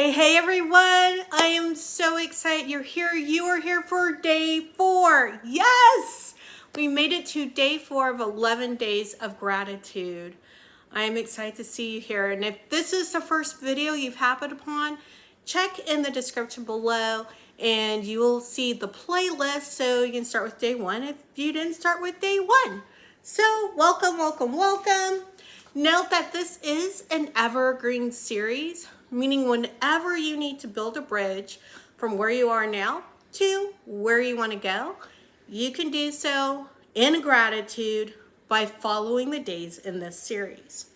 Hey everyone, I am so excited you're here. You are here for day 4. Yes, we made it to day 4 of 11 days of gratitude. I am excited to see you here. And if this is the first video you've happened upon, check in the description below and you will see the playlist so you can start with day 1 if you didn't start with day 1. So welcome, welcome, welcome. Note that this is an evergreen series, meaning whenever you need to build a bridge from where you are now to where you want to go, you can do so in gratitude by following the days in this series.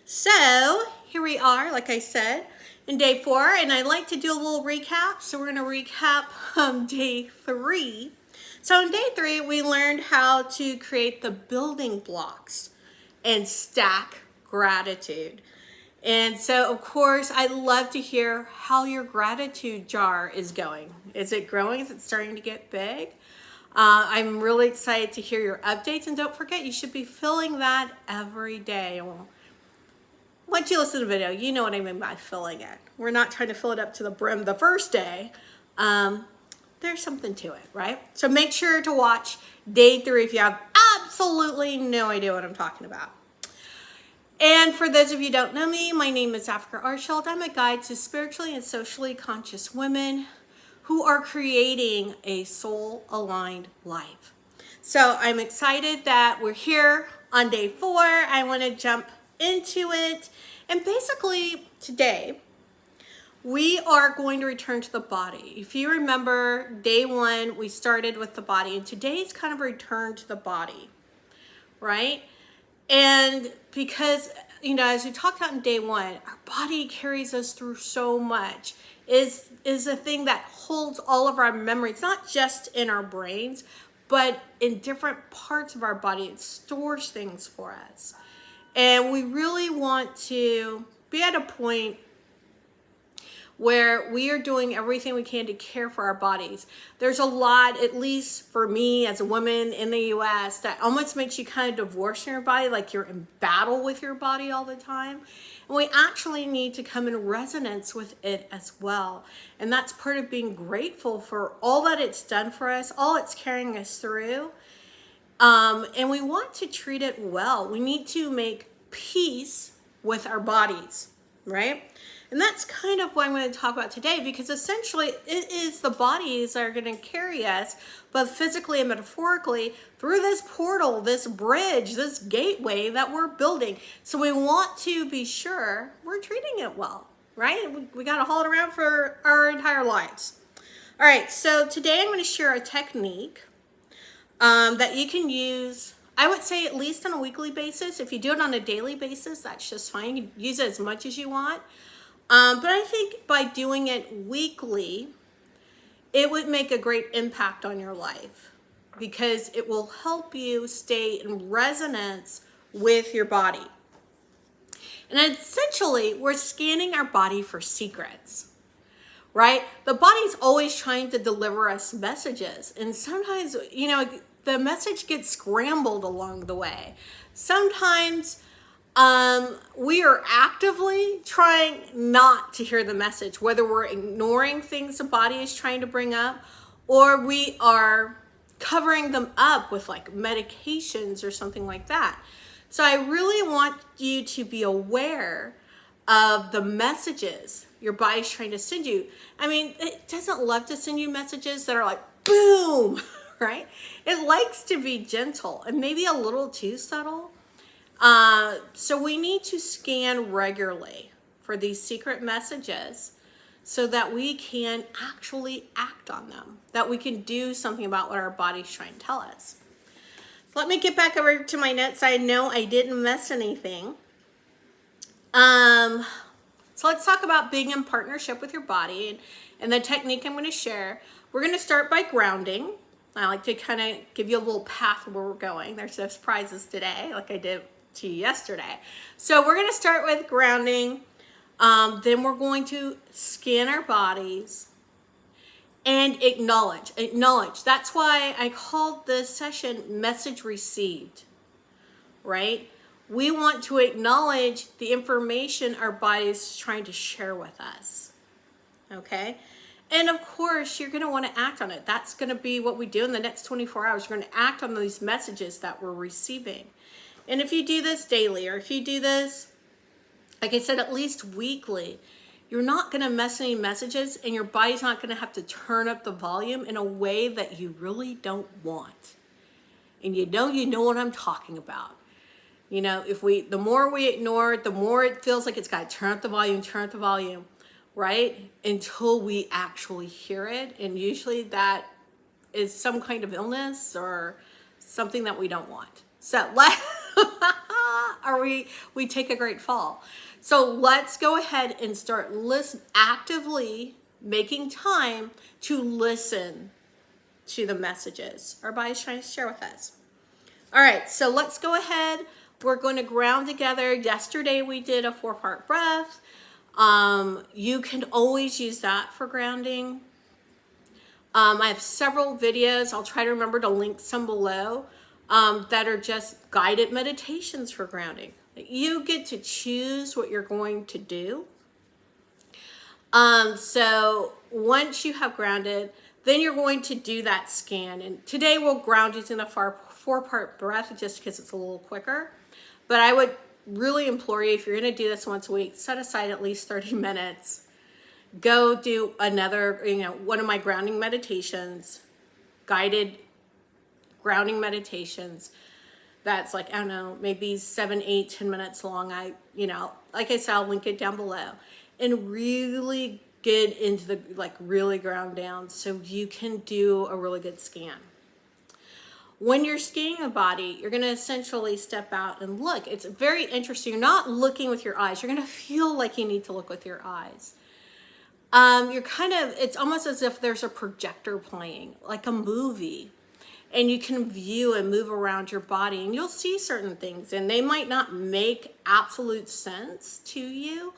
So here we are, like I said, in day 4, and I'd like to do a little recap. So we're going to recap day 3. So in day 3, we learned how to create the building blocks and stack gratitude. And so, of course, I'd love to hear how your gratitude jar is going. Is it growing? Is it starting to get big? I'm really excited to hear your updates. And don't forget, you should be filling that every day. Well, once you listen to the video, you know what I mean by filling it. We're not trying to fill it up to the brim the first day. There's something to it, right? So make sure to watch day 3 if you have absolutely no idea what I'm talking about. And for those of you who don't know me, my name is Africa Arshield. I'm a guide to spiritually and socially conscious women who are creating a soul-aligned life. So I'm excited that we're here on day 4. I want to jump into it. And basically today, we are going to return to the body. If you remember, day 1, we started with the body, and today's kind of a return to the body, right? And because, you know, as we talked about in day 1, our body carries us through so much, is a thing that holds all of our memories, not just in our brains, but in different parts of our body. It stores things for us. And we really want to be at a point where we are doing everything we can to care for our bodies. There's a lot, at least for me as a woman in the US, that almost makes you kind of divorce your body, like you're in battle with your body all the time. And we actually need to come in resonance with it as well. And that's part of being grateful for all that it's done for us, all it's carrying us through. And we want to treat it well. We need to make peace with our bodies, right? And that's kind of what I'm going to talk about today, because essentially it is the bodies that are going to carry us, both physically and metaphorically, through this portal, this bridge, this gateway that we're building. So we want to be sure we're treating it well, right? We got to haul it around for our entire lives. All right, so today I'm going to share a technique that you can use, I would say at least on a weekly basis. If you do it on a daily basis, that's just fine. You can use it as much as you want. But I think by doing it weekly, it would make a great impact on your life, because it will help you stay in resonance with your body. And essentially, we're scanning our body for secrets, right? The body's always trying to deliver us messages. And sometimes, you know, the message gets scrambled along the way. Sometimes we are actively trying not to hear the message, whether we're ignoring things the body is trying to bring up, or we are covering them up with like medications or something like that. So I really want you to be aware of the messages your body's trying to send you. I mean, it doesn't love to send you messages that are like, boom, right? It likes to be gentle and maybe a little too subtle. So we need to scan regularly for these secret messages so that we can actually act on them, that we can do something about what our body's trying to tell us. So let me get back over to my notes. I know I didn't miss anything. So let's talk about being in partnership with your body and the technique I'm going to share. We're going to start by grounding. I like to kind of give you a little path where we're going. There's no surprises today, like I did to you yesterday. So we're going to start with grounding. Then we're going to scan our bodies and acknowledge. That's why I called this session message received, right? We want to acknowledge the information our body is trying to share with us. Okay? And of course, you're going to want to act on it. That's going to be what we do in the next 24 hours. We're going to act on these messages that we're receiving. And if you do this daily, or if you do this, like I said, at least weekly, you're not going to miss any messages, and your body's not going to have to turn up the volume in a way that you really don't want. And you know what I'm talking about. You know, the more we ignore it, the more it feels like it's got to turn up the volume, right? Until we actually hear it. And usually that is some kind of illness or something that we don't want. So or we take a great fall. So let's go ahead and start actively making time to listen to the messages our body's trying to share with us. All right, so let's go ahead. We're going to ground together. Yesterday we did a 4-part breath. You can always use that for grounding. I have several videos. I'll try to remember to link some below that are just guided meditations for grounding. You get to choose what you're going to do. So once you have grounded, then you're going to do that scan. And today we'll ground using the 4-part breath just because it's a little quicker. But I would really implore you, if you're going to do this once a week, set aside at least 30 minutes. Go do another, one of my grounding meditations, guided grounding meditations. That's like, I don't know, maybe 7, 8, 10 minutes long. Like I said, I'll link it down below. And really get into the, really ground down so you can do a really good scan. When you're scanning the body, you're going to essentially step out and look. It's very interesting. You're not looking with your eyes. You're going to feel like you need to look with your eyes. It's almost as if there's a projector playing, like a movie. And you can view and move around your body, and you'll see certain things, and they might not make absolute sense to you.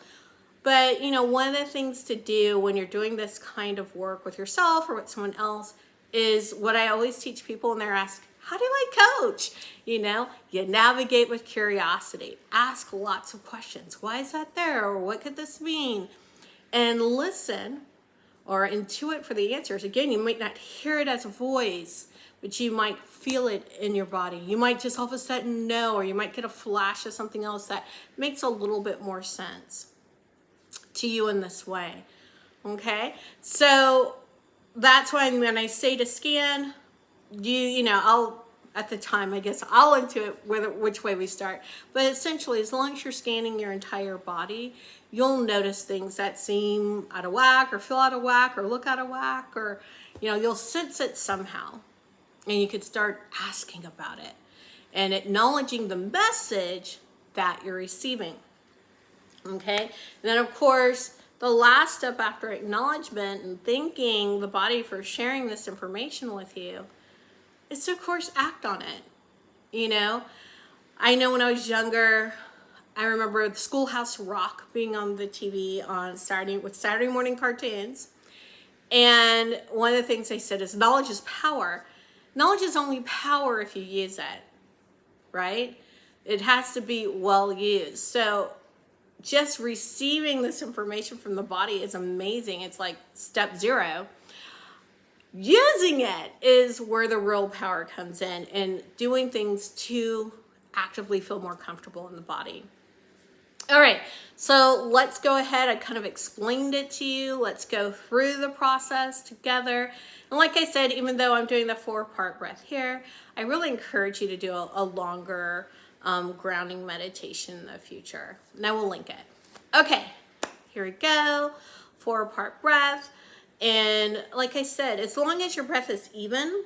But, one of the things to do when you're doing this kind of work with yourself or with someone else is what I always teach people when they're asked, how do I coach? You navigate with curiosity. Ask lots of questions. Why is that there? Or what could this mean? And listen or intuit for the answers. Again, you might not hear it as a voice, but you might feel it in your body. You might just all of a sudden know, or you might get a flash of something else that makes a little bit more sense to you in this way. Okay? So that's why when I say to scan, I'll intuit which way we start. But essentially, as long as you're scanning your entire body, you'll notice things that seem out of whack or feel out of whack or look out of whack, or, you'll sense it somehow. And you could start asking about it and acknowledging the message that you're receiving. Okay? And then, of course, the last step after acknowledgement and thanking the body for sharing this information with you is to, of course, act on it. I know when I was younger, I remember the Schoolhouse Rock being on the TV on Saturday morning cartoons. And one of the things they said is knowledge is power. Knowledge is only power if you use it, right? It has to be well used. So just receiving this information from the body is amazing. It's like step 0. Using it is where the real power comes in, and doing things to actively feel more comfortable in the body. All right, so let's go ahead. I kind of explained it to you. Let's go through the process together. And like I said, even though I'm doing the 4-part breath here, I really encourage you to do a longer grounding meditation in the future. And I will link it. Okay, here we go. 4-part breath. And like I said, as long as your breath is even,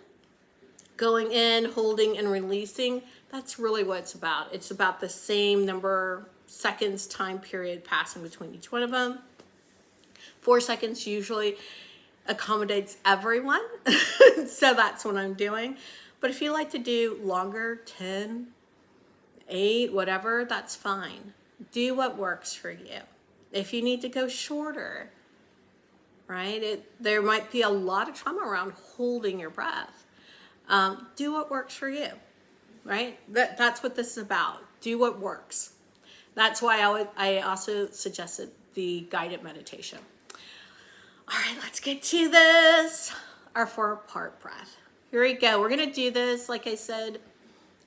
going in, holding, and releasing, that's really what it's about. It's about the same number seconds time period passing between each one of them. 4 seconds usually accommodates everyone. So that's what I'm doing. But if you like to do longer, 10, 8, whatever, that's fine. Do what works for you. If you need to go shorter, right? There might be a lot of trauma around holding your breath. Do what works for you, right? That's what this is about. Do what works. That's why I also suggested the guided meditation. All right, let's get to this. Our 4-part breath. Here we go. We're going to do this, like I said,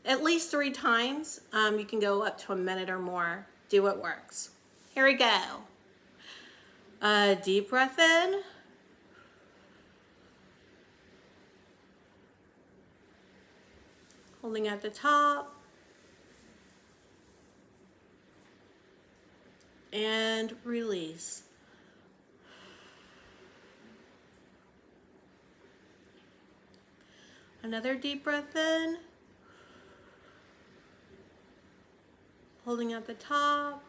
at least 3 times. You can go up to a minute or more. Do what works. Here we go. Deep breath in. Holding at the top. And release. Another deep breath in. Holding at the top.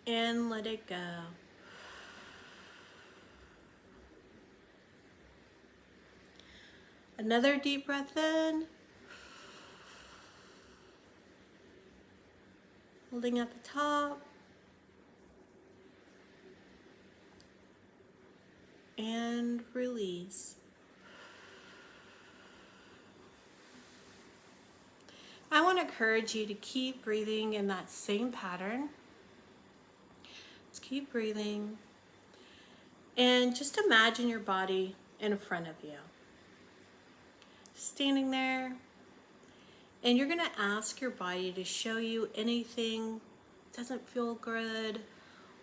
And let it go. Another deep breath in. Holding at the top. And release. I want to encourage you to keep breathing in that same pattern. Just keep breathing. And just imagine your body in front of you. Standing there. And you're going to ask your body to show you anything that doesn't feel good,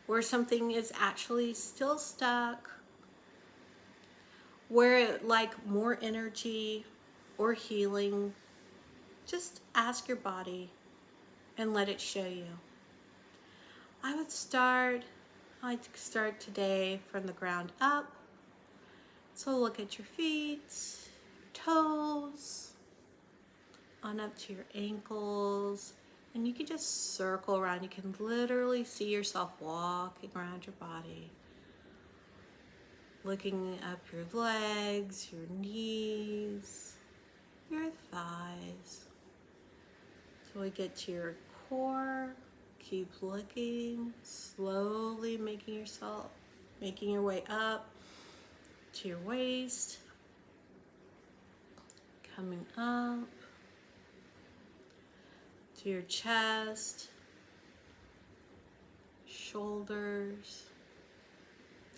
or something is actually still stuck, where it like more energy or healing. Just ask your body and let it show you. I'd like to start today from the ground up. So look at your feet, toes, on up to your ankles, and you can just circle around. You can literally see yourself walking around your body, looking up your legs, your knees, your thighs. So we get to your core. Keep looking, slowly making your way up to your waist, coming up to your chest, shoulders,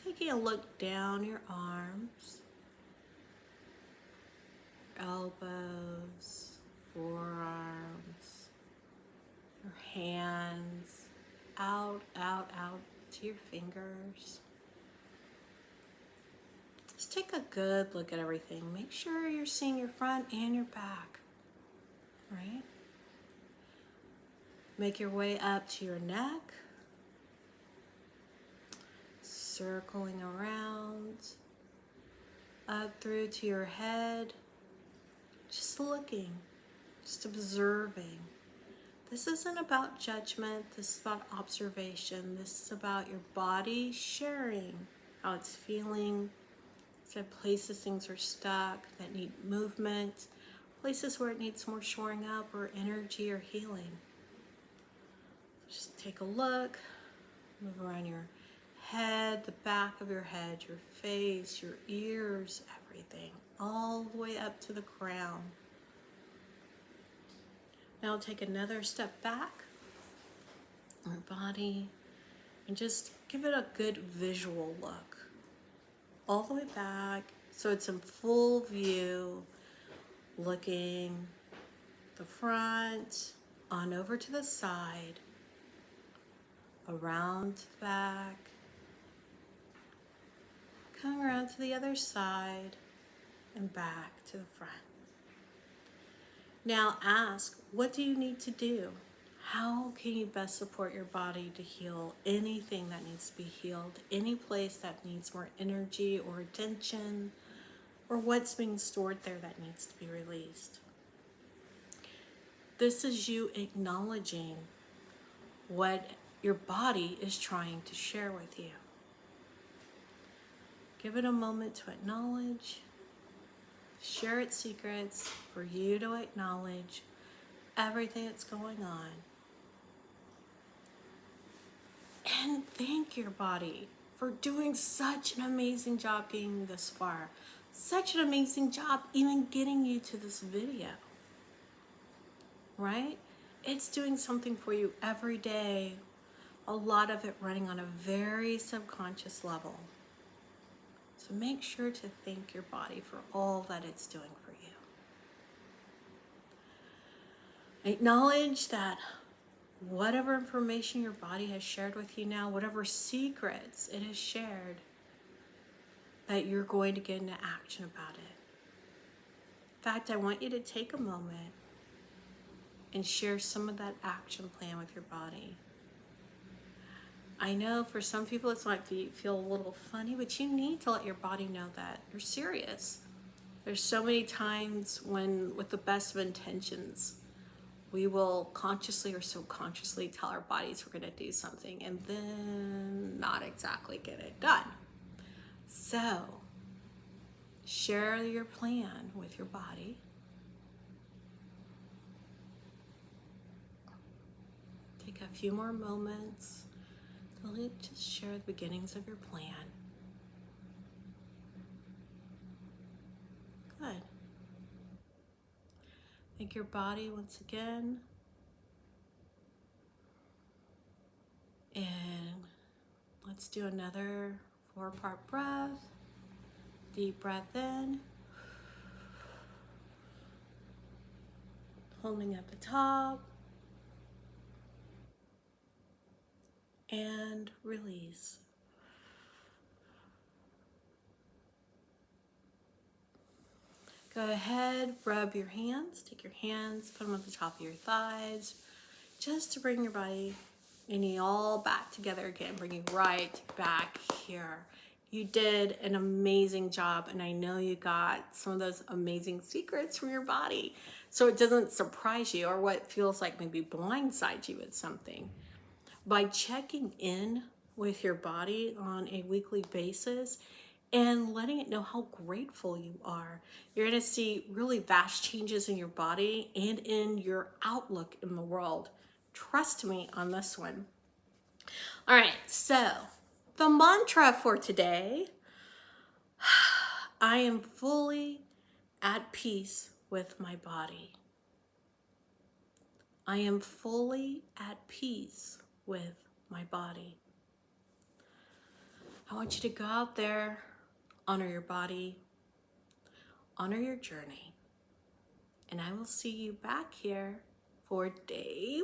taking a look down your arms, your elbows, forearms, your hands, out to your fingers. Just take a good look at everything. Make sure you're seeing your front and your back, right? Make your way up to your neck, circling around, up through to your head, just looking, just observing. This isn't about judgment, this is about observation. This is about your body sharing how it's feeling. So places things are stuck that need movement, places where it needs more shoring up or energy or healing. Just take a look, move around your head, the back of your head, your face, your ears, everything, all the way up to the crown. Now take another step back on your body and just give it a good visual look. All the way back so it's in full view, looking the front, on over to the side, around to the back, coming around to the other side, and back to the front. Now ask, what do you need to do? How can you best support your body to heal anything that needs to be healed, any place that needs more energy or attention, or what's being stored there that needs to be released? This is you acknowledging what your body is trying to share with you. Give it a moment to acknowledge. Share its secrets for you to acknowledge everything that's going on. And thank your body for doing such an amazing job getting this far. Such an amazing job even getting you to this video. right? It's doing something for you every day. A lot of it running on a very subconscious level. So make sure to thank your body for all that it's doing for you. Acknowledge that whatever information your body has shared with you now, whatever secrets it has shared, that you're going to get into action about it. In fact, I want you to take a moment and share some of that action plan with your body. I know for some people it might feel a little funny, but you need to let your body know that you're serious. There's so many times when, with the best of intentions, we will consciously or subconsciously tell our bodies we're going to do something and then not exactly get it done. So, share your plan with your body. Take a few more moments to just share the beginnings of your plan. Good. Thank your body once again. And let's do another 4-part breath. Deep breath in. Holding at the top. And release. Go ahead, rub your hands. Take your hands, put them on the top of your thighs, just to bring your body and you all back together again. Bring you right back here. You did an amazing job, and I know you got some of those amazing secrets from your body, so it doesn't surprise you or what feels like maybe blindsides you with something. By checking in with your body on a weekly basis and letting it know how grateful you are, you're going to see really vast changes in your body and in your outlook in the world. Trust me on this one. All right, so the mantra for today, I am fully at peace with my body. I am fully at peace with my body. I want you to go out there, honor your body, honor your journey, and I will see you back here for day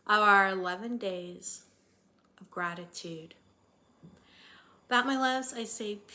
5 of our 11 days of gratitude. That, my loves, I say